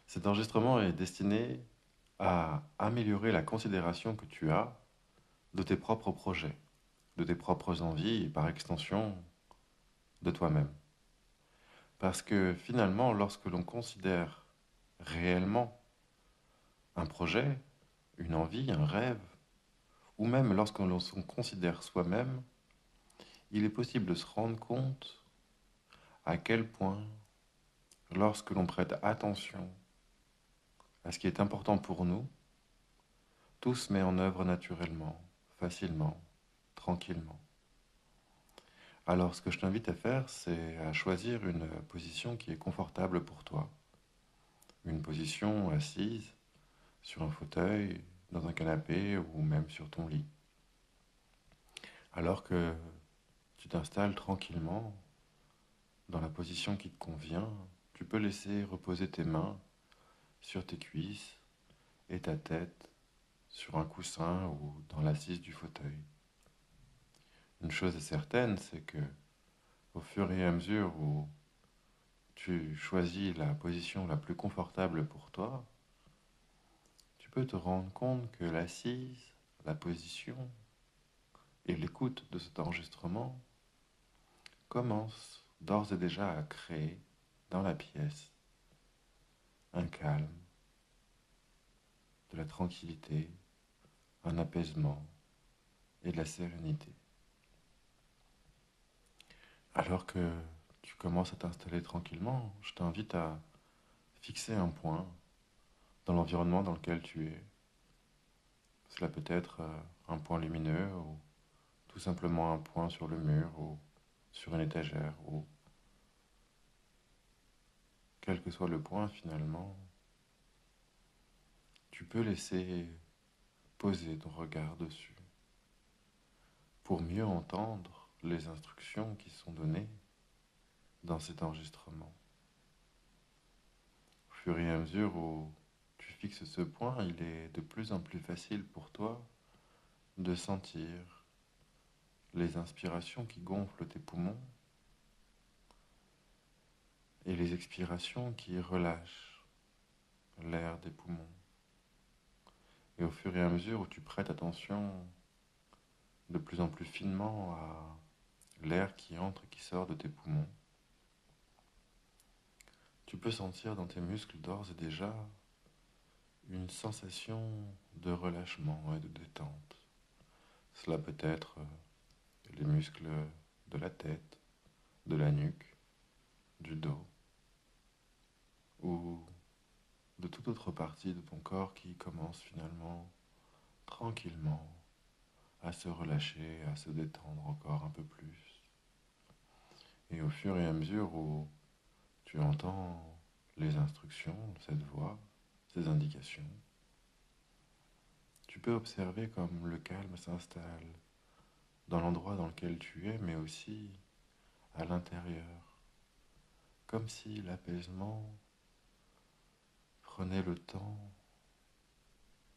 Cet enregistrement est destiné à améliorer la considération que tu as de tes propres projets, de tes propres envies et par extension de toi-même. Parce que finalement, lorsque l'on considère réellement un projet, une envie, un rêve, ou même lorsque l'on se considère soi-même, il est possible de se rendre compte à quel point, lorsque l'on prête attention à ce qui est important pour nous, tout se met en œuvre naturellement, facilement, tranquillement. Alors, ce que je t'invite à faire, c'est à choisir une position qui est confortable pour toi. Une position assise sur un fauteuil, dans un canapé ou même sur ton lit. Alors que tu t'installes tranquillement dans la position qui te convient, tu peux laisser reposer tes mains sur tes cuisses et ta tête sur un coussin ou dans l'assise du fauteuil. Une chose est certaine, c'est que au fur et à mesure où tu choisis la position la plus confortable pour toi, tu peux te rendre compte que l'assise, la position et l'écoute de cet enregistrement commencent d'ores et déjà à créer dans la pièce un calme, de la tranquillité, un apaisement et de la sérénité. Alors que tu commences à t'installer tranquillement, je t'invite à fixer un point dans l'environnement dans lequel tu es. Cela peut être un point lumineux ou tout simplement un point sur le mur ou sur une étagère ou quel que soit le point finalement, tu peux laisser poser ton regard dessus pour mieux entendre les instructions qui sont données dans cet enregistrement. Au fur et à mesure où tu fixes ce point, il est de plus en plus facile pour toi de sentir les inspirations qui gonflent tes poumons et les expirations qui relâchent l'air des poumons. Et au fur et à mesure où tu prêtes attention de plus en plus finement à l'air qui entre et qui sort de tes poumons, tu peux sentir dans tes muscles d'ores et déjà une sensation de relâchement et de détente. Cela peut être les muscles de la tête, de la nuque, du dos ou de toute autre partie de ton corps qui commence finalement tranquillement à se relâcher, à se détendre encore un peu plus. Et au fur et à mesure où tu entends les instructions, cette voix, ces indications, tu peux observer comme le calme s'installe dans l'endroit dans lequel tu es, mais aussi à l'intérieur, comme si l'apaisement prenait le temps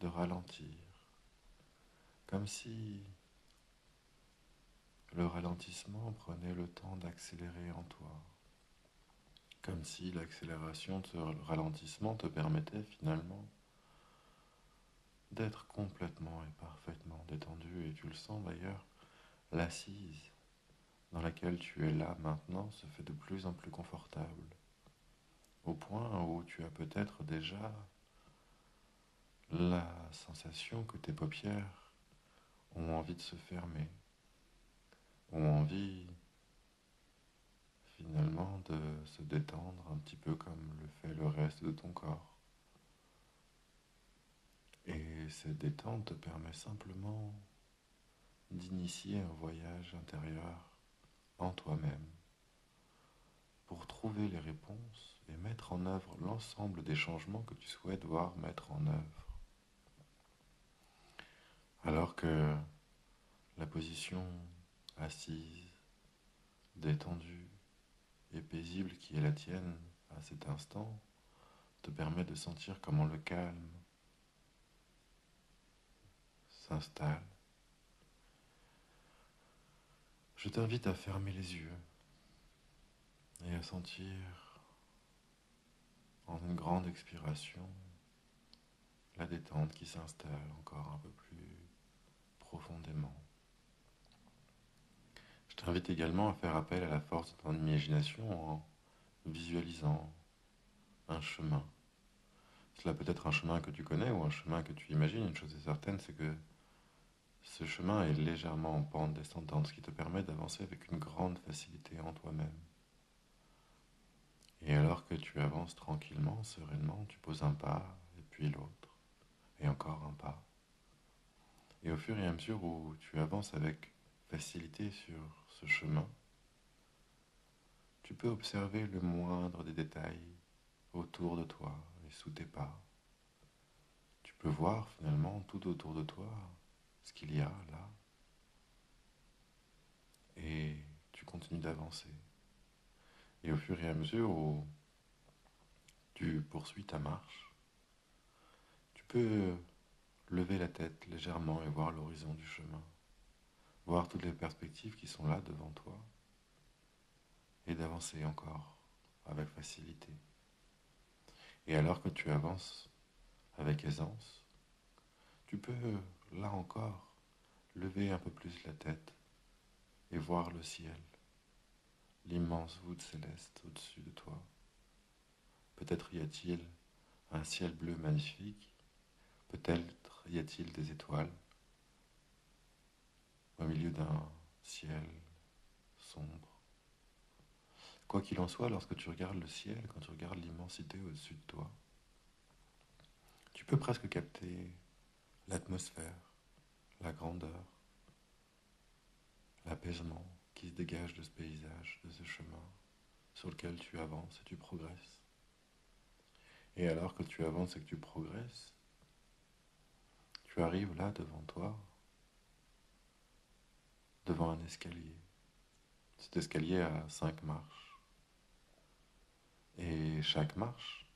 de ralentir, comme si le ralentissement prenait le temps d'accélérer en toi, comme si l'accélération de ce ralentissement te permettait finalement d'être complètement et parfaitement détendu, et tu le sens d'ailleurs, l'assise dans laquelle tu es là maintenant se fait de plus en plus confortable, au point où tu as peut-être déjà la sensation que tes paupières ont envie de se fermer, ont envie finalement de se détendre un petit peu comme le fait le reste de ton corps. Et cette détente te permet simplement d'initier un voyage intérieur en toi-même pour trouver les réponses et mettre en œuvre l'ensemble des changements que tu souhaites voir mettre en œuvre. Alors que la position assise, détendue et paisible qui est la tienne à cet instant te permet de sentir comment le calme s'installe. Je t'invite à fermer les yeux et à sentir En une grande expiration, la détente qui s'installe encore un peu plus profondément. Je t'invite également à faire appel à la force de ton imagination en visualisant un chemin. Cela peut être un chemin que tu connais ou un chemin que tu imagines. Une chose est certaine, c'est que ce chemin est légèrement en pente descendante, ce qui te permet d'avancer avec une grande facilité en toi-même. Et alors que tu avances tranquillement, sereinement, tu poses un pas, et puis l'autre, et encore un pas. Et au fur et à mesure où tu avances avec facilité sur ce chemin, tu peux observer le moindre des détails autour de toi et sous tes pas. Tu peux voir finalement tout autour de toi ce qu'il y a là. Et tu continues d'avancer. Et au fur et à mesure où tu poursuis ta marche, tu peux lever la tête légèrement et voir l'horizon du chemin, voir toutes les perspectives qui sont là devant toi et d'avancer encore avec facilité. Et alors que tu avances avec aisance, tu peux, là encore, lever un peu plus la tête et voir le ciel, l'immense voûte céleste au-dessus de toi. Peut-être y a-t-il un ciel bleu magnifique, peut-être y a-t-il des étoiles au milieu d'un ciel sombre. Quoi qu'il en soit, lorsque tu regardes le ciel, quand tu regardes l'immensité au-dessus de toi, tu peux presque capter l'atmosphère, la grandeur, l'apaisement qui se dégage de ce paysage, de ce chemin sur lequel tu avances et tu progresses. Et alors que tu avances et que tu progresses, tu arrives là devant toi, devant un escalier. Cet escalier a 5 marches. Et chaque marche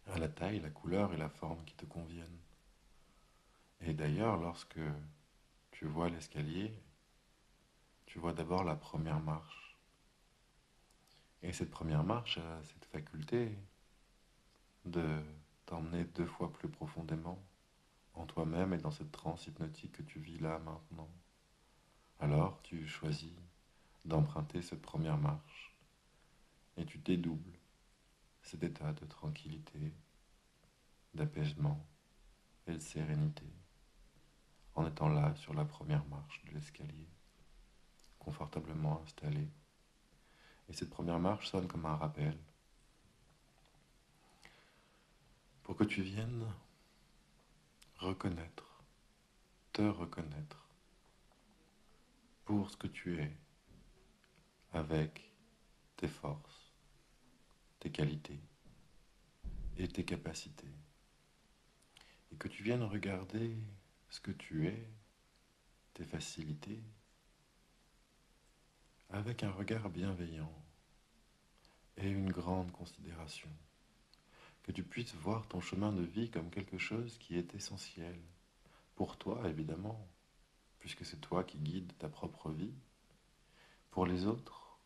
a la taille, la couleur et la forme qui te conviennent. Et d'ailleurs, lorsque tu vois l'escalier, tu vois d'abord la première marche. Et cette première marche a cette faculté de t'emmener 2 fois plus profondément en toi-même et dans cette transe hypnotique que tu vis là maintenant. Alors tu choisis d'emprunter cette première marche et tu dédoubles cet état de tranquillité, d'apaisement et de sérénité en étant là sur la première marche de l'escalier, confortablement installé. Et cette première marche sonne comme un rappel pour que tu viennes reconnaître, te reconnaître pour ce que tu es, avec tes forces, tes qualités et tes capacités. Et que tu viennes regarder ce que tu es, tes facilités, avec un regard bienveillant et une grande considération. Que tu puisses voir ton chemin de vie comme quelque chose qui est essentiel. Pour toi, évidemment, puisque c'est toi qui guides ta propre vie. Pour les autres,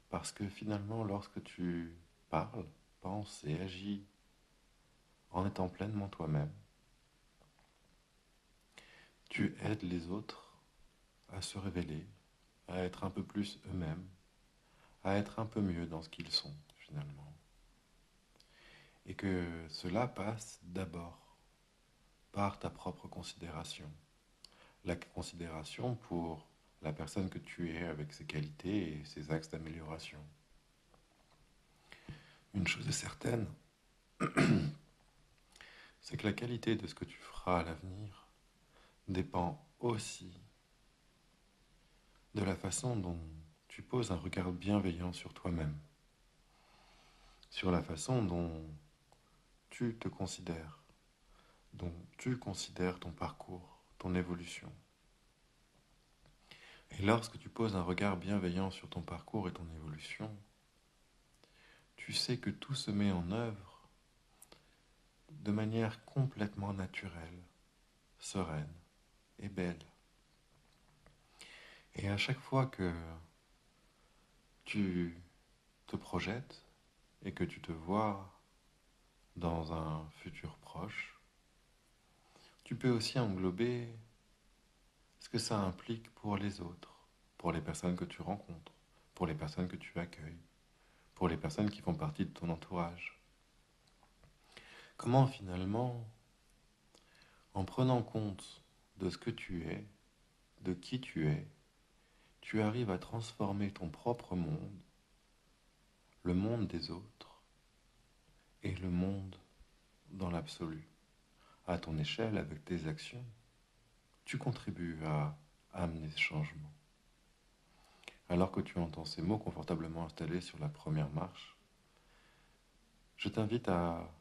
parce que finalement, lorsque tu parles, penses et agis en étant pleinement toi-même, tu aides les autres à se révéler, à être un peu plus eux-mêmes, à être un peu mieux dans ce qu'ils sont, finalement. Et que cela passe d'abord par ta propre considération. La considération pour la personne que tu es avec ses qualités et ses axes d'amélioration. Une chose est certaine, c'est que la qualité de ce que tu feras à l'avenir dépend aussi de la façon dont tu poses un regard bienveillant sur toi-même, sur la façon dont tu te considères, dont tu considères ton parcours, ton évolution. Et lorsque tu poses un regard bienveillant sur ton parcours et ton évolution, tu sais que tout se met en œuvre de manière complètement naturelle, sereine et belle. Et à chaque fois que tu te projettes, et que tu te vois dans un futur proche, tu peux aussi englober ce que ça implique pour les autres, pour les personnes que tu rencontres, pour les personnes que tu accueilles, pour les personnes qui font partie de ton entourage. Comment finalement, en prenant compte de ce que tu es, de qui tu arrives à transformer ton propre monde, le monde des autres et le monde dans l'absolu. À ton échelle, avec tes actions, tu contribues à amener ce changement. Alors que tu entends ces mots confortablement installés sur la première marche, je t'invite à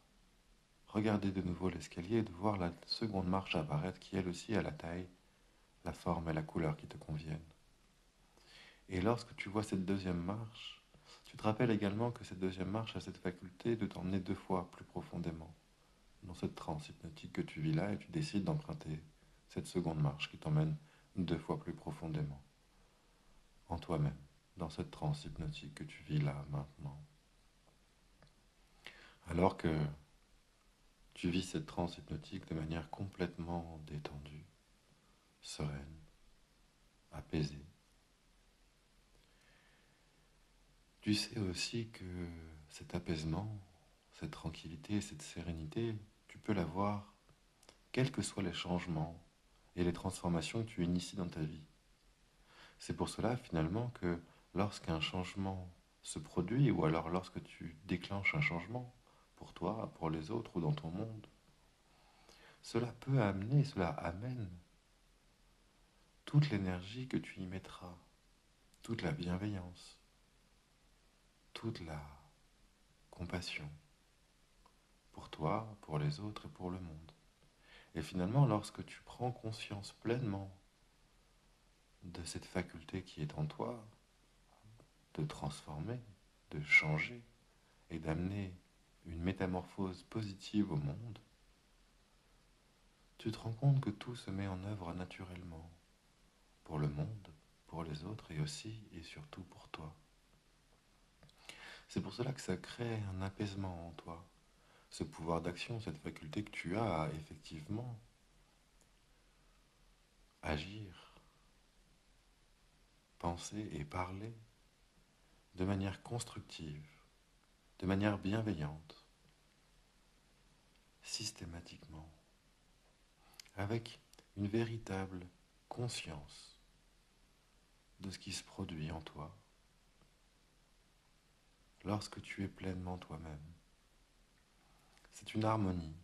regarder de nouveau l'escalier et de voir la seconde marche apparaître qui elle aussi a la taille, la forme et la couleur qui te conviennent. Et lorsque tu vois cette deuxième marche, tu te rappelles également que cette deuxième marche a cette faculté de t'emmener 2 fois plus profondément dans cette transe hypnotique que tu vis là et tu décides d'emprunter cette seconde marche qui t'emmène 2 fois plus profondément en toi-même, dans cette transe hypnotique que tu vis là maintenant. Alors que tu vis cette transe hypnotique de manière complètement détendue, sereine, apaisée. Tu sais aussi que cet apaisement, cette tranquillité, cette sérénité, tu peux l'avoir quels que soient les changements et les transformations que tu inities dans ta vie. C'est pour cela finalement que lorsqu'un changement se produit, ou alors lorsque tu déclenches un changement, pour toi, pour les autres ou dans ton monde, cela peut amener, cela amène toute l'énergie que tu y mettras, toute la bienveillance, toute la compassion pour toi, pour les autres et pour le monde. Et finalement, lorsque tu prends conscience pleinement de cette faculté qui est en toi, de transformer, de changer et d'amener une métamorphose positive au monde, tu te rends compte que tout se met en œuvre naturellement, pour le monde, pour les autres et aussi et surtout pour toi. C'est pour cela que ça crée un apaisement en toi, ce pouvoir d'action, cette faculté que tu as à effectivement agir, penser et parler de manière constructive, de manière bienveillante, systématiquement, avec une véritable conscience de ce qui se produit en toi lorsque tu es pleinement toi-même. C'est une harmonie,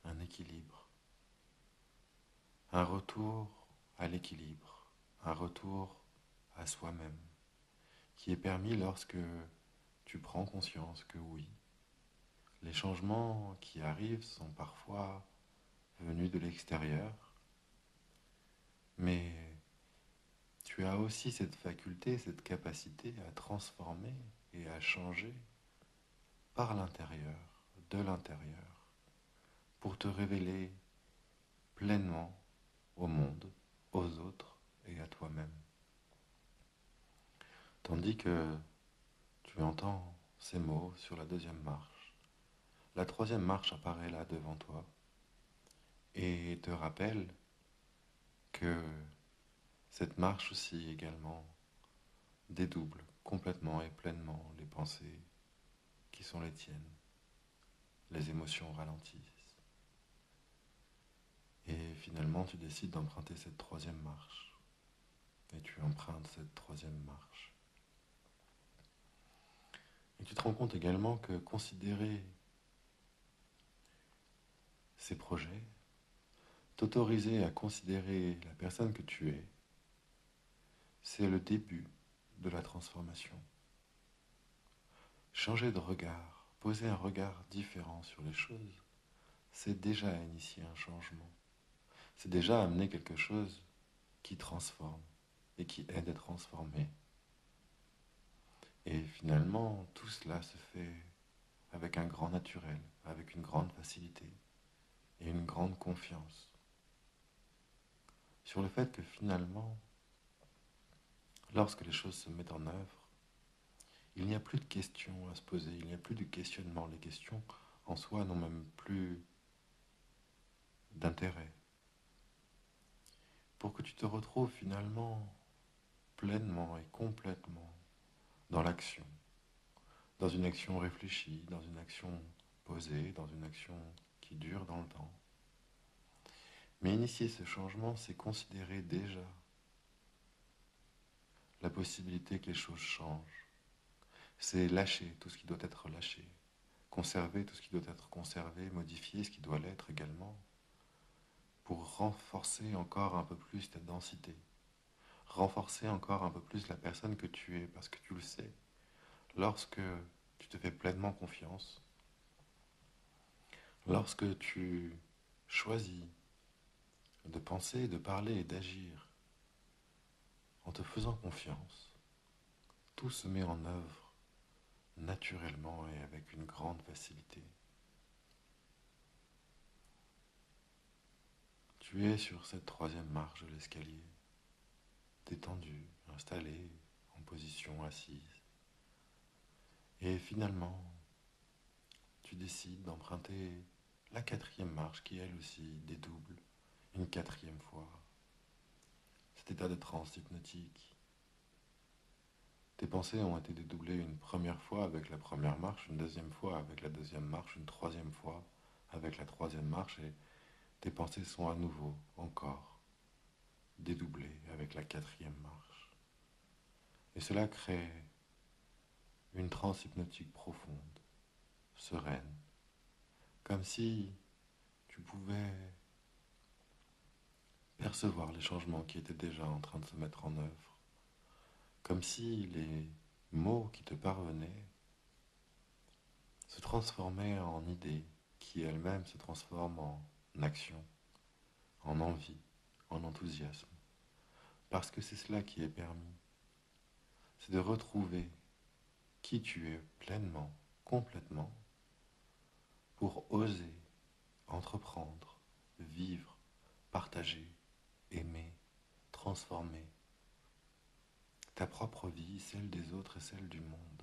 un équilibre, un retour à l'équilibre, un retour à soi-même, qui est permis lorsque tu prends conscience que oui, les changements qui arrivent sont parfois venus de l'extérieur, mais tu as aussi cette faculté, cette capacité à transformer et à changer par l'intérieur, de l'intérieur, pour te révéler pleinement au monde, aux autres et à toi-même. Tandis que tu entends ces mots sur la deuxième marche, la troisième marche apparaît là devant toi et te rappelle que cette marche aussi également dédouble complètement et pleinement les pensées qui sont les tiennes. Les émotions ralentissent. Et finalement, tu décides d'emprunter cette troisième marche. Et tu empruntes cette troisième marche. Et tu te rends compte également que considérer ces projets, t'autoriser à considérer la personne que tu es, c'est le début de la transformation. Changer de regard, poser un regard différent sur les choses, c'est déjà initier un changement. C'est déjà amener quelque chose qui transforme et qui aide à transformer. Et finalement, tout cela se fait avec un grand naturel, avec une grande facilité et une grande confiance sur le fait que finalement, lorsque les choses se mettent en œuvre, Il n'y a plus de questions à se poser, il n'y a plus de questionnement. Les questions en soi n'ont même plus d'intérêt. Pour que tu te retrouves finalement pleinement et complètement dans l'action, dans une action réfléchie, dans une action posée, dans une action qui dure dans le temps. Mais initier ce changement, c'est considérer déjà la possibilité que les choses changent. C'est lâcher tout ce qui doit être lâché, conserver tout ce qui doit être conservé, modifier ce qui doit l'être également, pour renforcer encore un peu plus ta densité, renforcer encore un peu plus la personne que tu es, parce que tu le sais, lorsque tu te fais pleinement confiance, lorsque tu choisis de penser, de parler et d'agir en te faisant confiance, tout se met en œuvre naturellement et avec une grande facilité. Tu es sur cette troisième marche de l'escalier, détendu, installé, en position assise. Et finalement, tu décides d'emprunter la quatrième marche qui elle aussi dédouble une quatrième fois. Cet état de transe hypnotique. Tes pensées ont été dédoublées une première fois avec la première marche, une deuxième fois avec la deuxième marche, une troisième fois avec la troisième marche et tes pensées sont à nouveau, encore, dédoublées avec la quatrième marche. Et cela crée une transe hypnotique profonde, sereine, comme si tu pouvais percevoir les changements qui étaient déjà en train de se mettre en œuvre, comme si les mots qui te parvenaient se transformaient en idées qui elles-mêmes se transforment en action, en envie, en enthousiasme. Parce que c'est cela qui est permis, c'est de retrouver qui tu es pleinement, complètement, pour oser entreprendre, vivre, partager, aimer, transformer ta propre vie, celle des autres et celle du monde.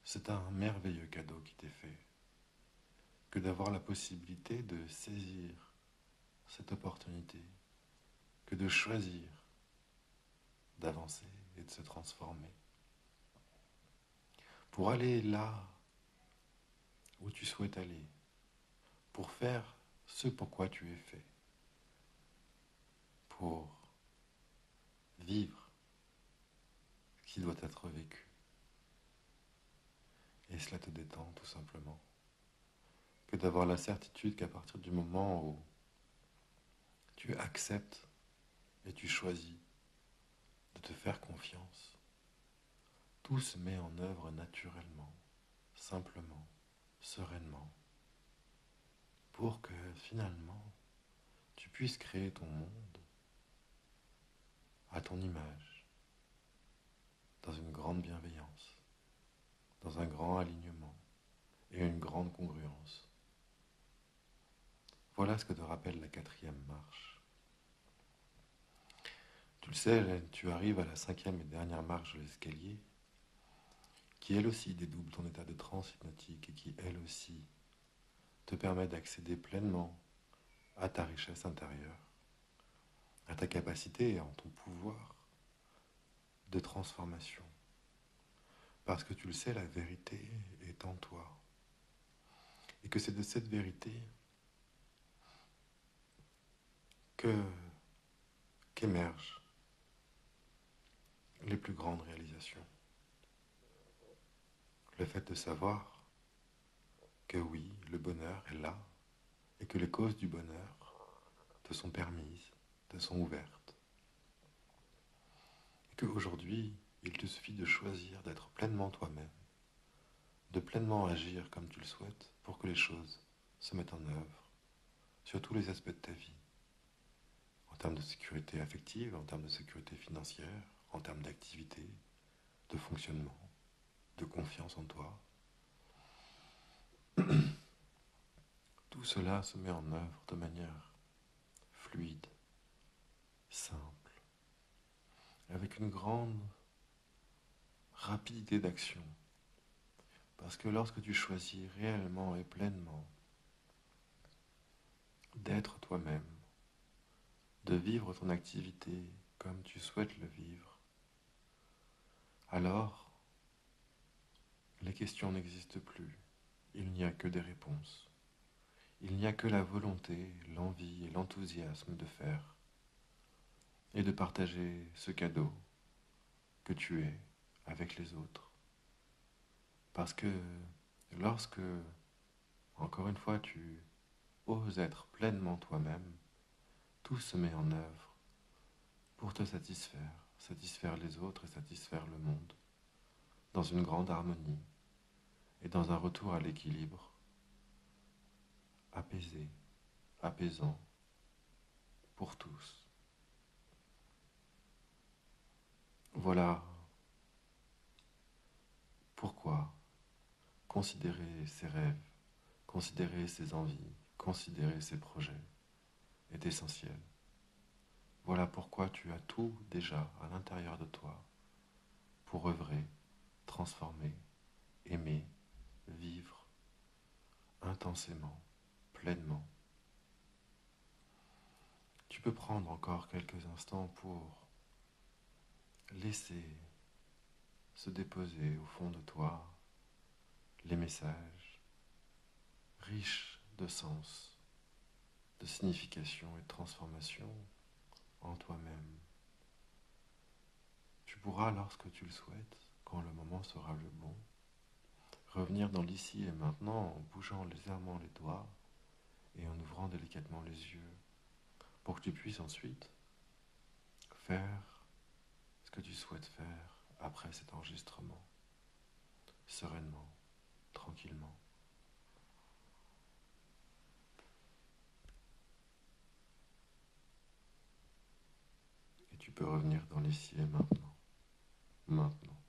C'est un merveilleux cadeau qui t'est fait, que d'avoir la possibilité de saisir cette opportunité, que de choisir d'avancer et de se transformer, pour aller là où tu souhaites aller, pour faire ce pourquoi tu es fait, pour vivre ce qui doit être vécu. Et cela te détend tout simplement, que d'avoir la certitude qu'à partir du moment où tu acceptes et tu choisis de te faire confiance, tout se met en œuvre naturellement, simplement, sereinement, pour que finalement tu puisses créer ton monde à ton image, dans une grande bienveillance, dans un grand alignement et une grande congruence. Voilà ce que te rappelle la quatrième marche. Tu le sais, tu arrives à la cinquième et dernière marche de l'escalier, qui elle aussi dédouble ton état de transe hypnotique et qui elle aussi te permet d'accéder pleinement à ta richesse intérieure, à ta capacité et en ton pouvoir de transformation. Parce que tu le sais, la vérité est en toi. Et que c'est de cette vérité que qu'émergent les plus grandes réalisations. Le fait de savoir que oui, le bonheur est là et que les causes du bonheur te sont permises, te sont ouvertes. Et qu'aujourd'hui, il te suffit de choisir d'être pleinement toi-même, de pleinement agir comme tu le souhaites pour que les choses se mettent en œuvre sur tous les aspects de ta vie, en termes de sécurité affective, en termes de sécurité financière, en termes d'activité, de fonctionnement, de confiance en toi. Tout cela se met en œuvre de manière fluide, simple, avec une grande rapidité d'action. Parce que lorsque tu choisis réellement et pleinement d'être toi-même, de vivre ton activité comme tu souhaites le vivre, alors les questions n'existent plus. Il n'y a que des réponses. Il n'y a que la volonté, l'envie et l'enthousiasme de faire et de partager ce cadeau que tu es avec les autres. Parce que lorsque, encore une fois, tu oses être pleinement toi-même, tout se met en œuvre pour te satisfaire, satisfaire les autres et satisfaire le monde, dans une grande harmonie et dans un retour à l'équilibre, apaisé, apaisant pour tous. Voilà pourquoi considérer ses rêves, considérer ses envies, considérer ses projets est essentiel. Voilà pourquoi tu as tout déjà à l'intérieur de toi pour œuvrer, transformer, aimer, vivre intensément, pleinement. Tu peux prendre encore quelques instants pour laisser se déposer au fond de toi les messages riches de sens, de signification et de transformation en toi-même. Tu pourras, lorsque tu le souhaites, quand le moment sera le bon, revenir dans l'ici et maintenant en bougeant légèrement les doigts et en ouvrant délicatement les yeux pour que tu puisses ensuite faire ce que tu souhaites faire après cet enregistrement, sereinement, tranquillement. Et tu peux revenir dans l'ici et maintenant, maintenant.